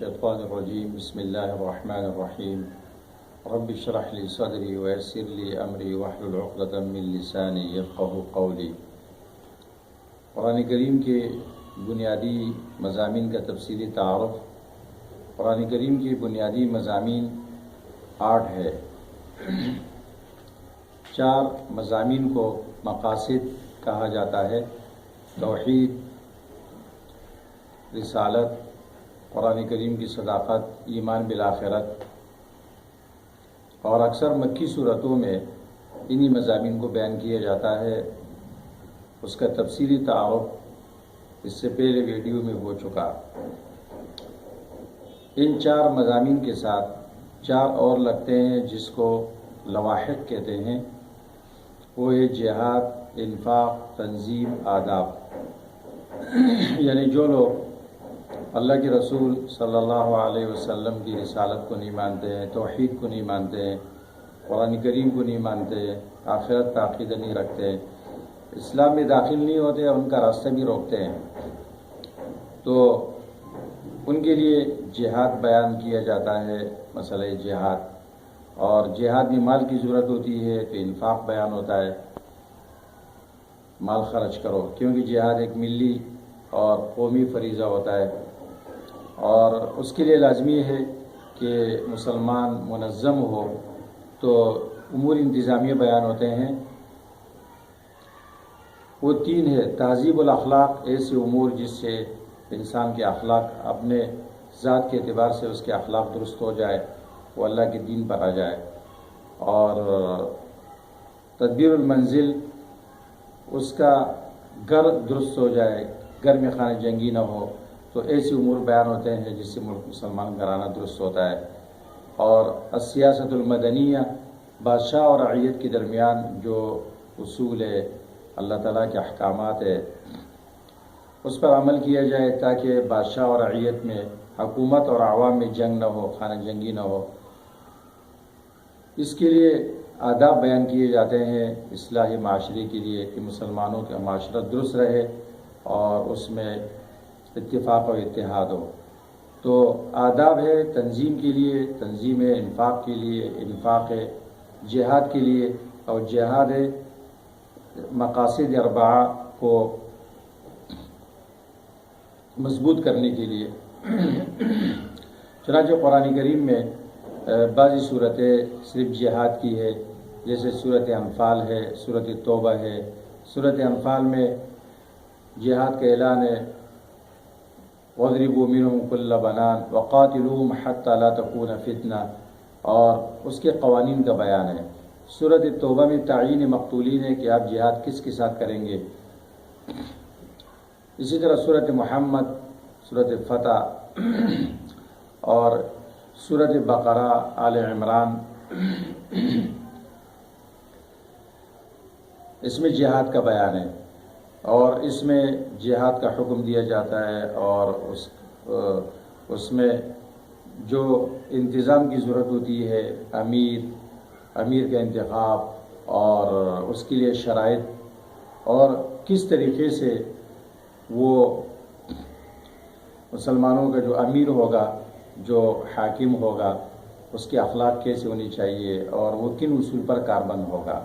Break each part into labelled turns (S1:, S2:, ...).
S1: الشیطان الرجیم بسم اللہ الرحمن الرحیم رب اشرح لی صدری ویسر لی امری واحلل عقدۃ من لسانی یفقہوا قولی۔ قرآن کریم کے بنیادی مضامین کا تفصیلی تعارف۔ قرآن کریم کے بنیادی مضامین 8 ہے۔ 4 مضامین کو مقاصد کہا جاتا ہے: توحید، رسالت، قرآن کریم کی صداقت، ایمان بالآخرت، اور اکثر مکی صورتوں میں انہی مضامین کو بیان کیا جاتا ہے۔ اس کا تفصیلی تعارف اس سے پہلے ویڈیو میں ہو چکا۔ ان 4 مضامین کے ساتھ 4 اور لگتے ہیں جس کو لواحق کہتے ہیں، وہ ہے جہاد، انفاق، تنظیم، آداب۔ یعنی جو لوگ اللہ کے رسول صلی اللہ علیہ وسلم کی رسالت کو نہیں مانتے ہیں، توحید کو نہیں مانتے ہیں، قرآن کریم کو نہیں مانتے ہیں، آخرت کا عقیدہ نہیں رکھتے ہیں، اسلام میں داخل نہیں ہوتے، ان کا راستہ بھی روکتے ہیں، تو ان کے لیے جہاد بیان کیا جاتا ہے، مسئلہ جہاد۔ اور جہاد میں مال کی ضرورت ہوتی ہے تو انفاق بیان ہوتا ہے، مال خرچ کرو، کیونکہ جہاد ایک ملی اور قومی فریضہ ہوتا ہے، اور اس کے لیے لازمی ہے کہ مسلمان منظم ہو، تو امور انتظامیہ بیان ہوتے ہیں۔ وہ 3 ہے: تہذیب الاخلاق، ایسے امور جس سے انسان کے اخلاق اپنے ذات کے اعتبار سے اس کے اخلاق درست ہو جائے، وہ اللہ کے دین پر آ جائے۔ اور تدبیر المنزل، اس کا گھر درست ہو جائے، گھر میں خانہ جنگی نہ ہو، تو ایسے امور بیان ہوتے ہیں جس سے ملک مسلمان گھرانہ درست ہوتا ہے۔ اور السیاست المدنیہ، بادشاہ اور رعیت کے درمیان جو اصول ہے، اللہ تعالیٰ کے احکامات ہے، اس پر عمل کیا جائے تاکہ بادشاہ اور رعیت میں، حکومت اور عوام میں جنگ نہ ہو، خانہ جنگی نہ ہو۔ اس کے لیے آداب بیان کیے جاتے ہیں اصلاح معاشرے کے لیے، کہ مسلمانوں کا معاشرہ درست رہے اور اس میں اتفاق و اتحاد ہو۔ تو آداب ہے تنظیم کے لیے، تنظیم ہے انفاق کے لیے، انفاق ہے جہاد کے لیے، اور جہاد ہے مقاصد 4 کو مضبوط کرنے کے لیے۔ چنانچہ قرآن کریم میں بعضی صورتیں صرف جہاد کی ہے، جیسے سورۃ انفال ہے، سورۃ توبہ ہے۔ سورۃ انفال میں جہاد کا اعلان ہے: وَاضْرِبُوا مِنْهُمْ كُلَّ بَنَانٍ وَقَاتِلُوهُمْ حَتَّى لَا تَكُونَ فِتْنَةٌ، اور اس کے قوانین کا بیان ہے۔ سورۃ توبہ میں تعیین مقتولین ہے کہ آپ جہاد کس کے ساتھ کریں گے۔ اسی طرح سورۃ محمد، سورۃ فتح اور سورۃ بقرہ، آل عمران، اس میں جہاد کا بیان ہے، اور اس میں جہاد کا حکم دیا جاتا ہے، اور اس میں جو انتظام کی ضرورت ہوتی ہے، امیر کا انتخاب اور اس کے لیے شرائط، اور کس طریقے سے وہ مسلمانوں کا جو امیر ہوگا، جو حاکم ہوگا، اس کے اخلاق کیسے ہونی چاہیے، اور وہ کن اصول پر کاربند ہوگا،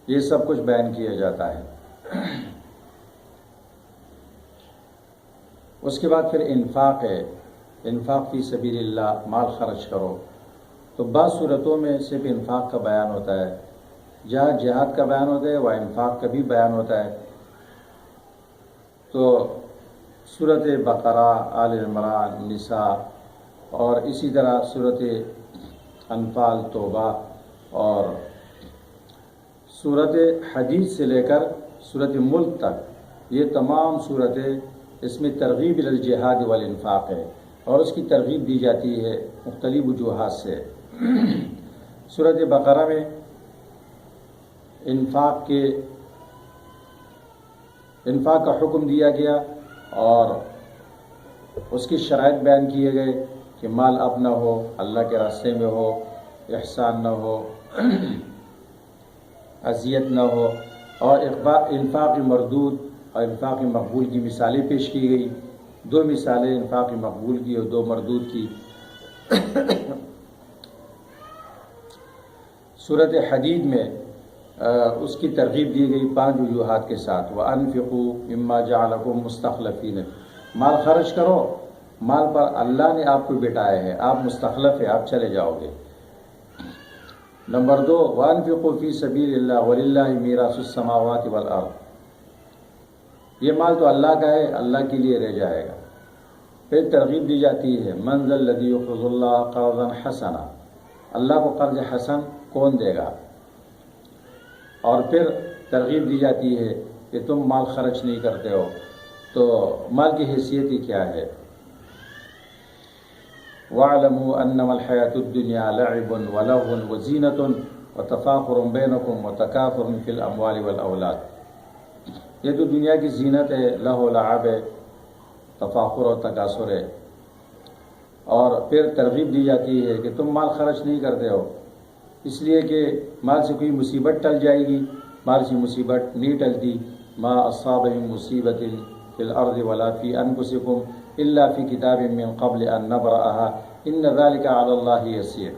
S1: یہ سب کچھ بیان کیا جاتا ہے۔ اس کے بعد پھر انفاق ہے، انفاق فی سبیل اللہ، مال خرچ کرو۔ تو بعض صورتوں میں صرف انفاق کا بیان ہوتا ہے، جہاں جہاد کا بیان ہوتا ہے وہاں انفاق کا بھی بیان ہوتا ہے۔ تو سورۃ بقرہ، آل عمران، نساء، اور اسی طرح سورۃ انفال، توبہ، اور سورۃ حدید سے لے کر سورۃ ملک تک، یہ تمام صورتیں، اس میں ترغیب الی الجہاد والانفاق ہے، اور اس کی ترغیب دی جاتی ہے مختلف وجوہات سے۔ سورۃ بقرہ میں انفاق کا حکم دیا گیا، اور اس کی شرائط بیان کیے گئے کہ مال اپنا ہو، اللہ کے راستے میں ہو، احسان نہ ہو، اذیت نہ ہو، اور انفاق مردود اور انفاق مقبول کی مثالیں پیش کی گئی دو مثالیں انفاق مقبول کی اور دو مردود کی۔ سورۃ حدید میں اس کی ترغیب دی گئی 5 وجوہات کے ساتھ، وَأَنفِقُوا مِمَّا جَعَلَكُم مُسْتَخْلَفِينَ، مال خرچ کرو، مال پر اللہ نے آپ کو بٹھایا ہے، آپ مستخلف ہے، آپ چلے جاؤ گے۔ نمبر 2، وَأَنفِقُوا فِي سَبِيلِ اللَّهِ وَلِلَّهِ مِيرَاثُ السَّمَاوَاتِ وَالْأَرْضِ، یہ مال تو اللہ کا ہے، اللہ کے لیے رہ جائے گا۔ پھر ترغیب دی جاتی ہے، مَنْ ذَا الَّذِي يُقْرِضُ اللَّهَ قَرْضًا حَسَنًا، اللہ کو قرض حسن کون دے گا؟ اور پھر ترغیب دی جاتی ہے کہ تم مال خرچ نہیں کرتے ہو تو مال کی حیثیت ہی کیا ہے؟ وَاعْلَمُوا أَنَّمَا الْحَيَاةُ الدُّنْيَا لَعِبٌ وَلَهْوٌ وَزِينَةٌ وَتَفَاخُرٌ بَيْنَكُمْ وَتَكَاثُرٌ فِي الْأَمْوَالِ وَالْأَوْلَادِ، یہ تو دنیا کی زینت ہے، لہو و لعب ہے، تفاخر اور تکاثر ہے۔ اور پھر ترغیب دی جاتی ہے کہ تم مال خرچ نہیں کرتے ہو اس لیے کہ مال سے کوئی مصیبت ٹل جائے گی، مال سے مصیبت نہیں ٹلتی۔ ما اصاب من مصیبت فی الارض ولا فی انفسکم الا فی کتاب من قبل ان نبرأها ان ذلک علی اللہ یسیر۔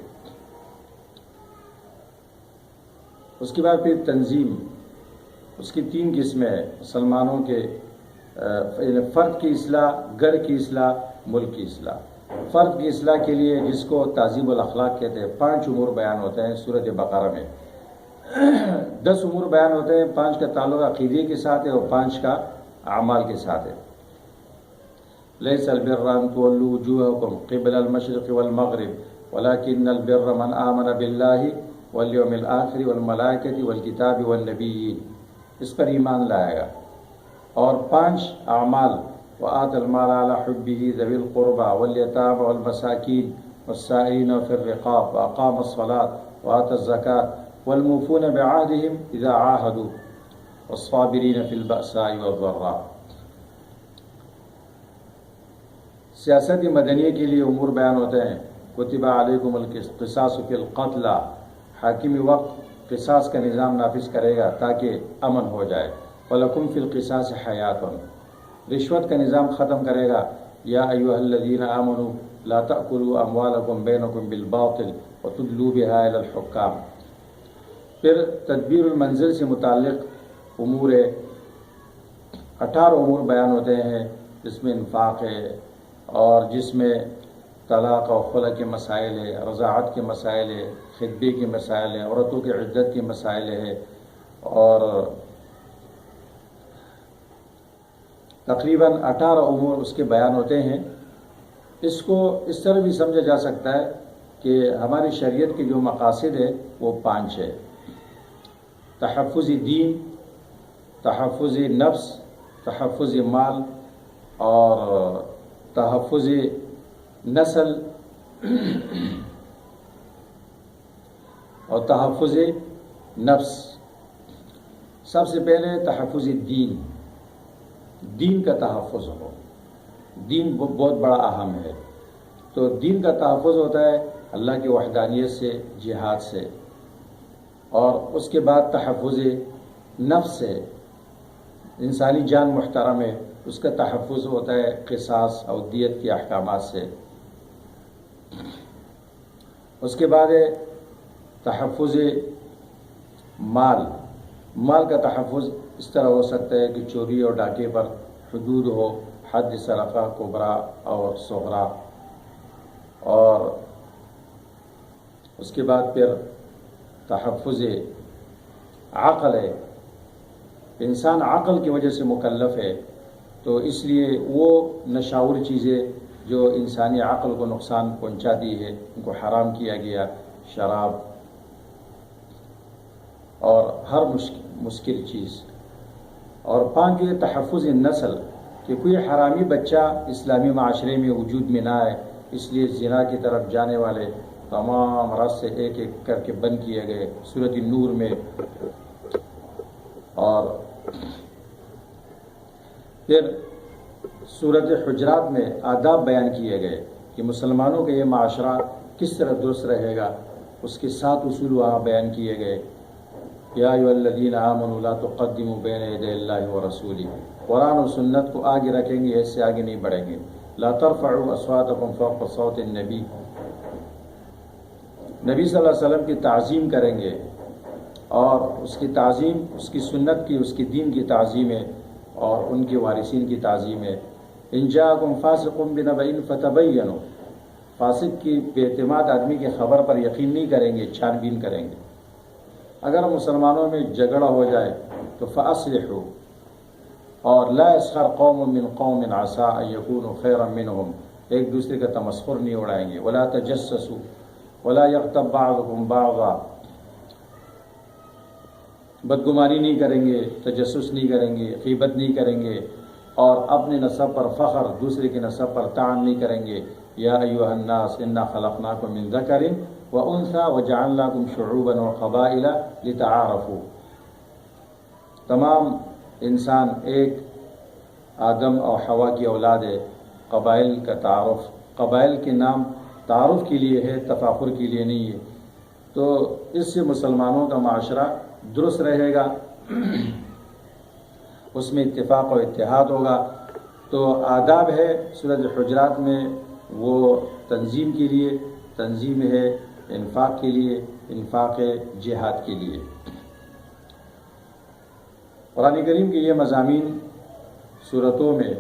S1: اس کے بعد پھر تنظیم، اس کی 3 قسمیں ہیں، مسلمانوں کے فرد کی اصلاح، گھر کی اصلاح، ملک کی اصلاح۔ فرد کی اصلاح کے لیے جس کو تہذیب الاخلاق کہتے ہیں، 5 امور بیان ہوتے ہیں سورۃ بقرہ میں۔ 10 امور بیان ہوتے ہیں، 5 کا تعلق عقیدے کے ساتھ ہے اور 5 کا اعمال کے ساتھ ہے۔ لیس البر ان تولوا وجوہکم قبل المشرق والمغرب ولکن البر من آمن باللہ والیوم الآخر والملائکۃ والکتاب والنبیین، اس پر ایمان لائے گا۔ اور 5 اعمال، وآتى المال على حبه ذوي القربى واليتامى والمساكين والسائلين وفي الرقاب وأقام الصلاة وآتى الزكاة والموفون بعهدهم إذا عاهدوا والصابرين في البأساء والضراء۔ سیاست مدنیہ کے لیے امور بیان ہوتے ہیں، کتب علیکم القصاص فی القتل، حاکم وقت قصاص کا نظام نافذ کرے گا تاکہ امن ہو جائے۔ وَلَكُمْ فِي الْقِصَاصِ حَيَاةٌ، رشوت کا نظام ختم کرے گا۔ یا ایھا الذین آمنوا لا تأکلوا اموالکم بینکم بالباطل وتدلوا بها الی الحکام۔ پھر تدبیر المنزل سے متعلق امور 18 امور بیان ہوتے ہیں، جس میں انفاق ہے اور جس میں طلاق اور خلع کے مسائل ہے، رضاعت کے مسائل ہے، خطبے کے مسائل ہیں، عورتوں کی عدت کے مسائل ہے، اور تقریباً 18 امور اس کے بیان ہوتے ہیں۔ اس کو اس طرح بھی سمجھا جا سکتا ہے کہ ہماری شریعت کے جو مقاصد ہے وہ 5 ہے: تحفظ دین، تحفظ نفس، تحفظ مال اور تحفظ نسل اور تحفظ نفس۔ سب سے پہلے تحفظ دین، دین کا تحفظ ہو، دین بہت بڑا اہم ہے۔ تو دین کا تحفظ ہوتا ہے اللہ کی وحدانیت سے، جہاد سے، اور اس کے بعد تحفظ نفس سے، انسانی جان محترم ہے، اس کا تحفظ ہوتا ہے قصاص اور دیت کے احکامات سے۔ اس کے بعد ہے تحفظ مال، مال کا تحفظ اس طرح ہو سکتا ہے کہ چوری اور ڈاکے پر حدود ہو، حد سرقہ کبریٰ اور صغریٰ۔ اور اس کے بعد پھر تحفظ عقل ہے، انسان عقل کی وجہ سے مکلف ہے، تو اس لیے وہ نشاور چیزیں جو انسانی عقل کو نقصان پہنچاتی ہے ان کو حرام کیا گیا، شراب اور ہر مشکل چیز۔ اور 5 یہ تحفظ نسل، کہ کوئی حرامی بچہ اسلامی معاشرے میں وجود میں نہ آئے، اس لیے زنا کی طرف جانے والے تمام راستے ایک ایک کر کے بند کیے گئے سورۃ نور میں۔ اور پھر سورۃ حجرات میں آداب بیان کیے گئے کہ مسلمانوں کا یہ معاشرہ کس طرح درست رہے گا، اس کے 7 اصول وہاں بیان کیے گئے۔ یا ایھا الذین آمنوا لا تقدموا بین یدی اللہ ورسولہ، قرآن و سنت کو آگے رکھیں گے، اس سے آگے نہیں بڑھیں گے۔ لا ترفعوا اصواتکم فوق صوت النبی، نبی صلی اللہ علیہ وسلم کی تعظیم کریں گے، اور اس کی تعظیم اس کی سنت کی، اس کی دین کی تعظیم ہے، اور ان کے وارثین کی تعظیم ہے۔ ان جاءکم فاسق بنبأ فتبینوا، فاسق کی بے اعتماد آدمی کی خبر پر یقین نہیں کریں گے، چھان بین کریں گے۔ اگر مسلمانوں میں جھگڑا ہو جائے تو فاصلحوا، اور لا يسخر قوم من قوم عسى ان يكونوا خيرا منهم، ایک دوسرے کا تمسخر نہیں اڑائیں گے۔ ولا تجسسوا ولا يغتب بعضكم بعضا، بدگمانی نہیں کریں گے، تجسس نہیں کریں گے، غیبت نہیں کریں گے، اور اپنے نسب پر فخر، دوسرے کے نسب پر طعن نہیں کریں گے۔ یا ایھا الناس انا خلقناکم من ذکر وانثی وجعلناکم شعوبا وقبائل لتعارفوا، تمام انسان ایک آدم اور حوا کی اولاد ہے۔ قبائل کا تعارف، قبائل کے نام تعارف کے لیے ہے، تفاخر کے لیے نہیں ہے۔ تو اس سے مسلمانوں کا معاشرہ درست رہے گا، اس میں اتفاق و اتحاد ہوگا۔ تو آداب ہے سورۃ حجرات میں، وہ تنظیم کے لیے، تنظیم ہے انفاق کے لیے، انفاق جہاد کے لیے۔ قرآن کریم کے یہ مضامین صورتوں میں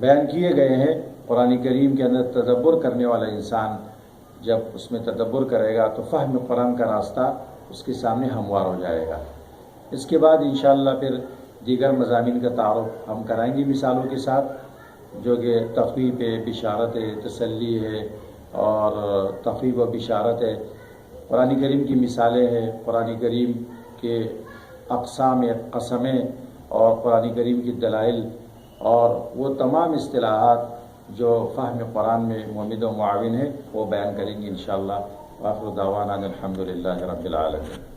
S1: بیان کیے گئے ہیں۔ قرآن کریم کے اندر تدبر کرنے والا انسان جب اس میں تدبر کرے گا تو فہم قرآن کا راستہ اس کے سامنے ہموار ہو جائے گا۔ اس کے بعد انشاءاللہ پھر دیگر مضامین کا تعارف ہم کرائیں گے مثالوں کے ساتھ، جو کہ تخویف ہے، بشارت ہے، تسلی ہے، اور تخویف و بشارت ہے۔ قرآن کریم کی مثالیں ہیں، قرآن کریم کے اقسام قسمیں، اور قرآن کریم کی دلائل، اور وہ تمام اصطلاحات جو فہم قرآن میں ممد و معاون ہے، وہ بیان کریں گے انشاءاللہ۔ وآخر دعوانا الحمدللہ رب العالمین۔